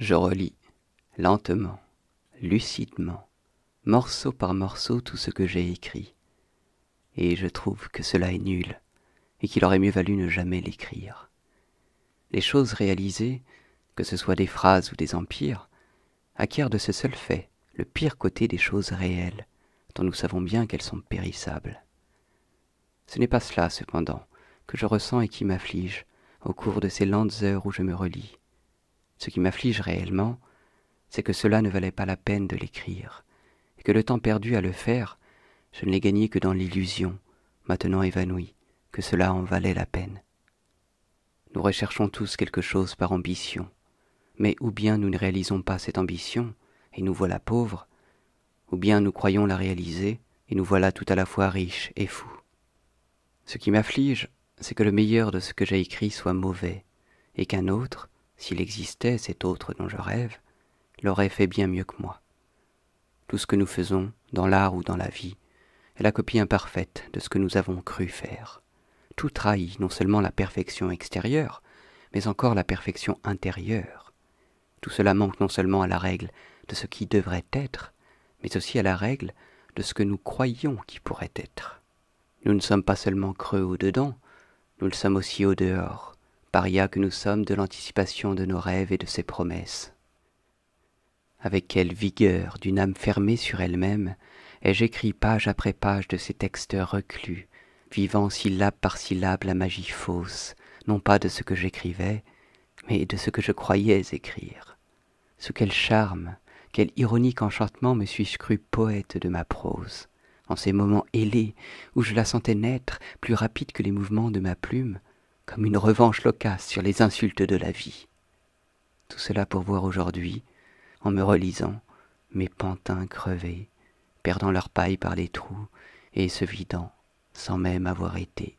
Je relis, lentement, lucidement, morceau par morceau tout ce que j'ai écrit, et je trouve que cela est nul, et qu'il aurait mieux valu ne jamais l'écrire. Les choses réalisées, que ce soit des phrases ou des empires, acquièrent de ce seul fait le pire côté des choses réelles, dont nous savons bien qu'elles sont périssables. Ce n'est pas cela, cependant, que je ressens et qui m'afflige au cours de ces lentes heures où je me relis. Ce qui m'afflige réellement, c'est que cela ne valait pas la peine de l'écrire, et que le temps perdu à le faire, je ne l'ai gagné que dans l'illusion, maintenant évanouie, que cela en valait la peine. Nous recherchons tous quelque chose par ambition, mais ou bien nous ne réalisons pas cette ambition, et nous voilà pauvres, ou bien nous croyons la réaliser, et nous voilà tout à la fois riches et fous. Ce qui m'afflige, c'est que le meilleur de ce que j'ai écrit soit mauvais, et qu'un autre, s'il existait cet autre dont je rêve, l'aurait fait bien mieux que moi. Tout ce que nous faisons, dans l'art ou dans la vie, est la copie imparfaite de ce que nous avons cru faire. Tout trahit non seulement la perfection extérieure, mais encore la perfection intérieure. Tout cela manque non seulement à la règle de ce qui devrait être, mais aussi à la règle de ce que nous croyons qui pourrait être. Nous ne sommes pas seulement creux au-dedans, nous le sommes aussi au-dehors, parias que nous sommes de l'anticipation de nos rêves et de ses promesses. Avec quelle vigueur, d'une âme fermée sur elle-même, ai-je écrit page après page de ces textes reclus, vivant syllabe par syllabe la magie fausse, non pas de ce que j'écrivais, mais de ce que je croyais écrire. Sous quel charme, quel ironique enchantement me suis-je cru poète de ma prose, en ces moments ailés où je la sentais naître, plus rapide que les mouvements de ma plume, comme une revanche loquace sur les insultes de la vie. Tout cela pour voir aujourd'hui, en me relisant, mes pantins crevés, perdant leur paille par les trous et se vidant sans même avoir été